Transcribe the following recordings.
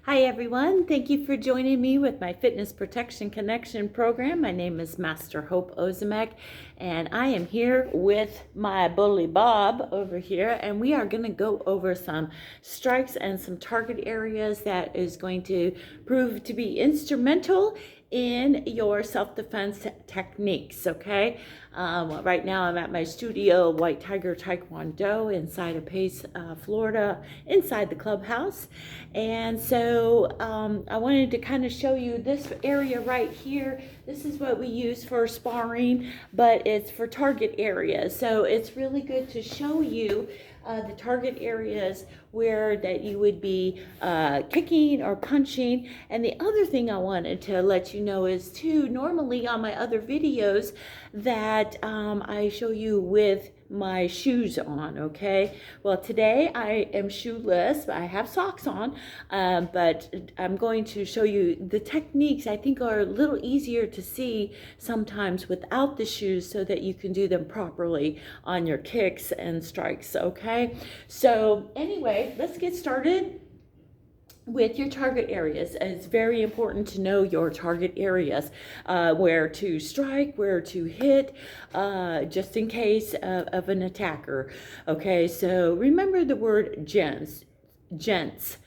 Hi everyone, thank you for joining me with my Fitness Protection Connection program. My name is Master Hope Ozimek and I am here with my bully Bob over here, and we are going to go over some strikes and some target areas that is going to prove to be instrumental in your self-defense techniques. Okay, right now I'm at my studio, White Tiger Taekwondo, inside of Pace, Florida, inside the clubhouse. And so I wanted to kind of show you this area right here. This is what we use for sparring, but it's for target areas. So it's really good to show you the target areas where that you would be kicking or punching. And the other thing I wanted to let you know is too, normally on my other videos that I show you with my shoes on. Okay, well today I am shoeless. I have socks on, but I'm going to show you the techniques I think are a little easier to see sometimes without the shoes, so that you can do them properly on your kicks and strikes. Okay, so anyway, let's get started with your target areas. It's very important to know your target areas, where to strike, where to hit, just in case of an attacker. Okay, so remember the word gents, Gents,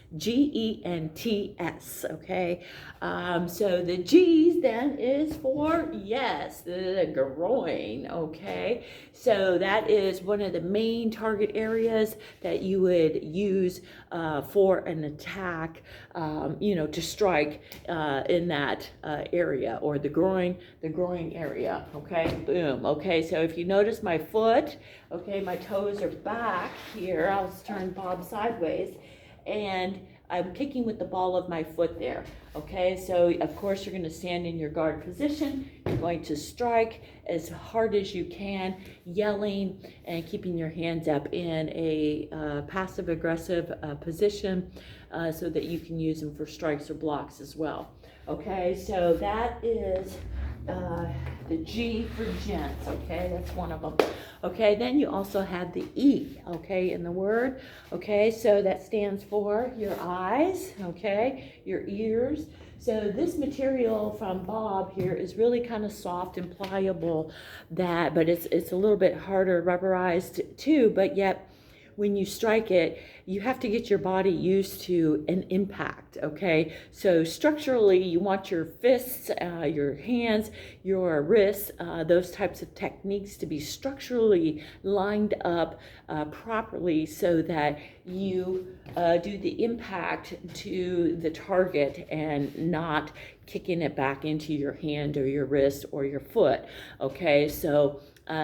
okay? So the G's then is for, yes, the groin, okay? So that is one of the main target areas that you would use for an attack, to strike in that area, or the groin area, okay? Boom, okay? So if you notice my foot, okay, my toes are back here. I'll turn Bob sideways, and I'm kicking with the ball of my foot there. Okay, so of course you're going to stand in your guard position. You're going to strike as hard as you can, yelling and keeping your hands up in a passive aggressive position, so that you can use them for strikes or blocks as well. Okay, so that is the G for gents. Okay, that's one of them. Okay, then you also have the E, okay, in the word. Okay, so that stands for your eyes, okay, your ears. So this material from Bob here is really kind of soft and pliable, but it's a little bit harder rubberized too, but yet when you strike it, you have to get your body used to an impact, okay? So structurally, you want your fists, your hands, your wrists, those types of techniques to be structurally lined up properly, so that you do the impact to the target and not kicking it back into your hand or your wrist or your foot, okay? So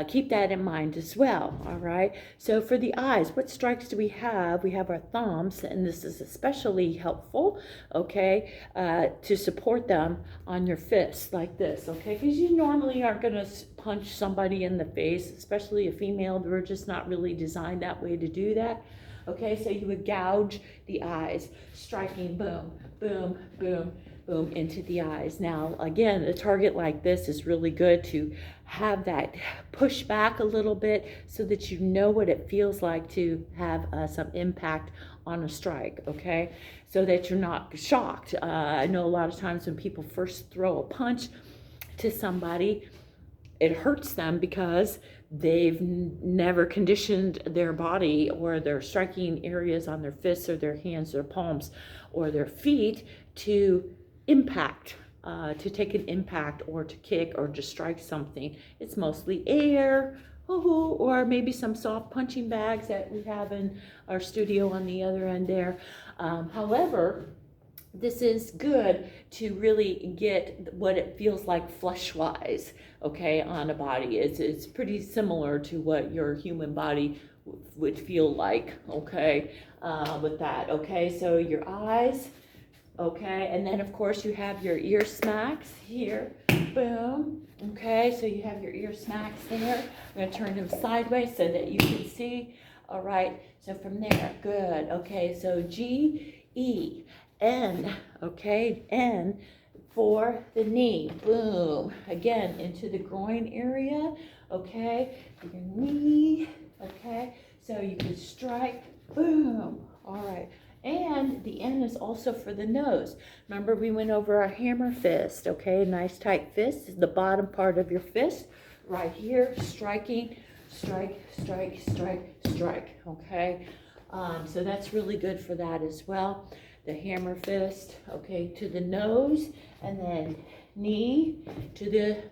keep that in mind as well, all right? So for the eyes, what strikes do we have? We have our thumbs, and this is especially helpful, okay, to support them on your fists like this, okay? Because you normally aren't going to punch somebody in the face, especially a female. We're just not really designed that way to do that. Okay, so you would gouge the eyes, striking boom, boom, boom, boom into the eyes. Now, again, a target like this is really good to have that push back a little bit, so that you know what it feels like to have some impact on a strike, okay? So that you're not shocked. I know a lot of times when people first throw a punch to somebody, it hurts them because they've never conditioned their body or their striking areas on their fists or their hands or palms or their feet to impact, to take an impact or to kick or to strike something. It's mostly air, or maybe some soft punching bags that we have in our studio on the other end there. However, this is good to really get what it feels like flesh-wise, okay, on a body. It's pretty similar to what your human body would feel like, okay, with that, okay? So your eyes, okay, and then of course you have your ear smacks here, boom, okay, so you have your ear smacks there. I'm going to turn them sideways so that you can see, all right, so from there, good, okay, so G, E, N, okay, N for the knee, boom, again, into the groin area, okay, your knee, okay, so you can strike, boom, all right, and then the N is also for the nose. Remember we went over our hammer fist, okay? Nice tight fist is the bottom part of your fist. Right here, striking, strike, strike, strike, strike, okay? So that's really good for that as well. The hammer fist, okay, to the nose, and then knee to the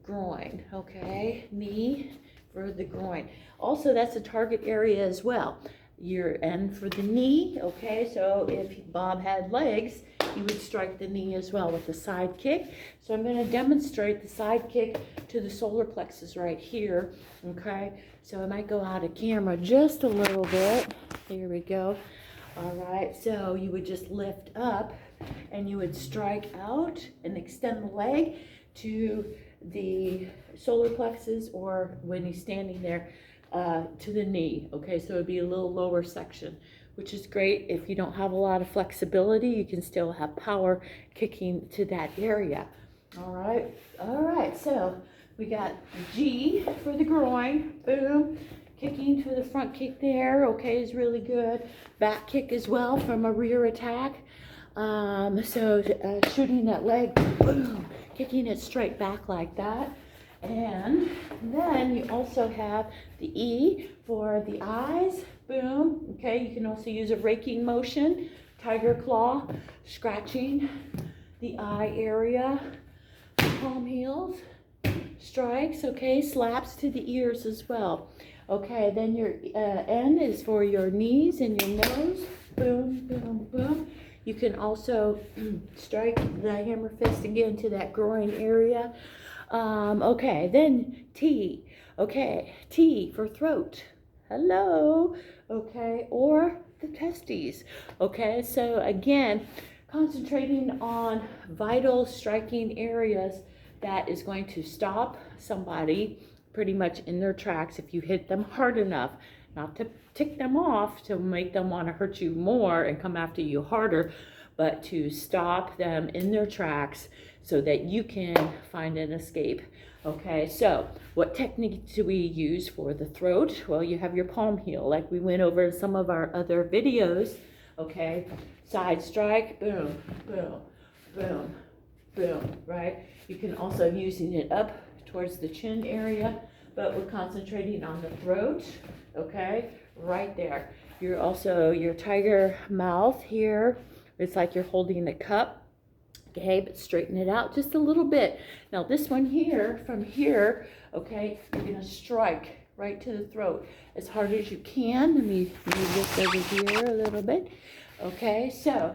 groin, okay? Knee for the groin. Also, that's a target area as well. Your N for the knee, okay? So if Bob had legs, he would strike the knee as well with the side kick. So I'm going to demonstrate the side kick to the solar plexus right here, okay? So I might go out of camera just a little bit. Here we go. All right, so you would just lift up and you would strike out and extend the leg to the solar plexus, or when he's standing there, to the knee, okay? So it'd be a little lower section, which is great. If you don't have a lot of flexibility, you can still have power kicking to that area. All right, so we got G for the groin, boom. Kicking to the front kick there, okay, is really good. Back kick as well from a rear attack. Shooting that leg, boom, kicking it straight back like that. And then you also have the E for the eyes, boom, okay. You can also use a raking motion, tiger claw, scratching the eye area, palm heels, strikes, okay, slaps to the ears as well. Okay, then your N is for your knees and your nose. Boom, boom, boom. You can also strike the hammer fist again to that groin area. Okay, then T. Okay, T for throat. Hello. Okay, or the testes. Okay, so again, concentrating on vital striking areas that is going to stop somebody pretty much in their tracks if you hit them hard enough, not to tick them off to make them want to hurt you more and come after you harder, but to stop them in their tracks so that you can find an escape. Okay, so what technique do we use for the throat? Well, you have your palm heel, like we went over in some of our other videos. Okay, side strike, boom, boom, boom, boom, right? You can also using it up towards the chin area, but we're concentrating on the throat, okay, right there. You're also, your tiger mouth here, it's like you're holding a cup, okay, but straighten it out just a little bit. Now this one here, from here, okay, you're gonna strike right to the throat as hard as you can. Let me move this over here a little bit. Okay, so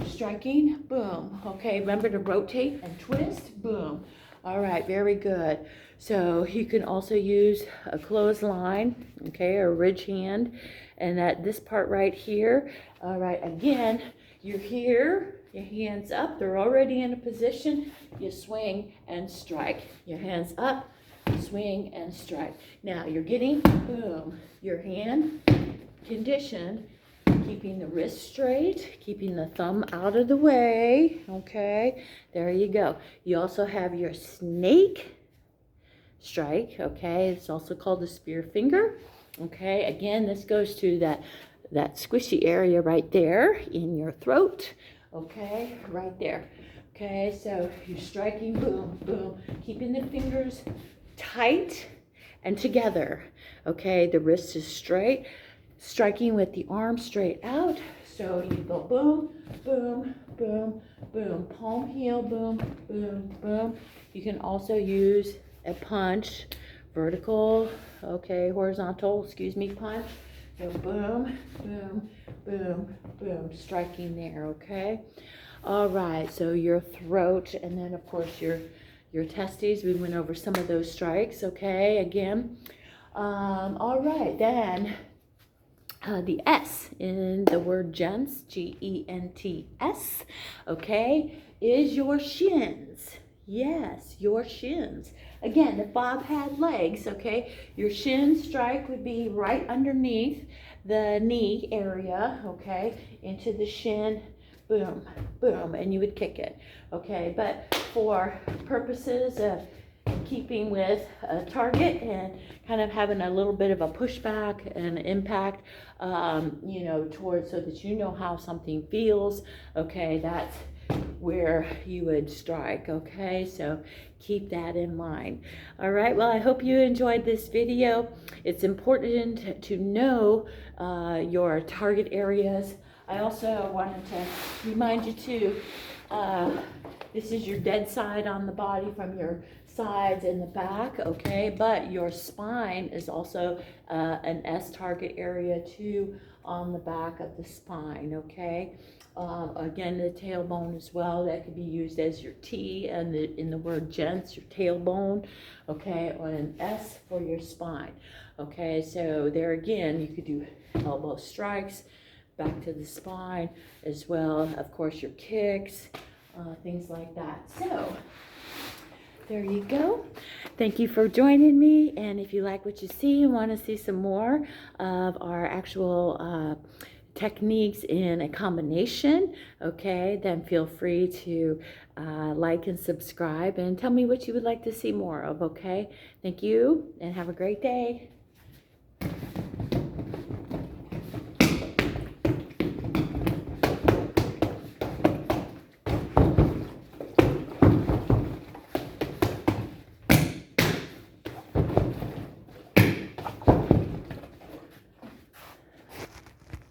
striking, boom. Okay, remember to rotate and twist, boom. All right, very good. So you can also use a clothesline, okay, or a ridge hand, and at this part right here. All right, again, you're here, your hands up, they're already in a position. You swing and strike. Your hands up, swing and strike. Now you're getting, boom, your hand conditioned, keeping the wrist straight, keeping the thumb out of the way, okay? There you go. You also have your snake strike, okay? It's also called the spear finger, okay? Again, this goes to that squishy area right there in your throat, okay? Right there, okay? So you're striking, boom, boom, keeping the fingers tight and together, okay? The wrist is straight, striking with the arm straight out. So you go boom, boom, boom, boom, palm heel, boom, boom, boom. You can also use a punch, vertical, okay, horizontal, excuse me, punch. So boom, boom, boom, boom, striking there, okay? All right, so your throat, and then of course your testes, we went over some of those strikes, okay, again. All right, then the S in the word gents, G-E-N-T-S, okay, is your shins. Yes, your shins. Again, if Bob had legs, okay, your shin strike would be right underneath the knee area, okay, into the shin, boom, boom, and you would kick it, okay, but for purposes of keeping with a target and kind of having a little bit of a pushback and impact, you know, towards, so that you know how something feels. Okay, that's where you would strike. Okay, so keep that in mind. All right, well, I hope you enjoyed this video. It's important to know your target areas. I also wanted to remind you too, this is your dead side on the body from your sides and the back, okay? But your spine is also an S target area too on the back of the spine, okay? Again, the tailbone as well, that could be used as your T, and in the word gents, your tailbone, okay? Or an S for your spine, okay? So there again, you could do elbow strikes back to the spine as well. Of course, your kicks, things like that. So there you go. Thank you for joining me. And if you like what you see and want to see some more of our actual techniques in a combination, okay, then feel free to like and subscribe and tell me what you would like to see more of, okay? Thank you and have a great day.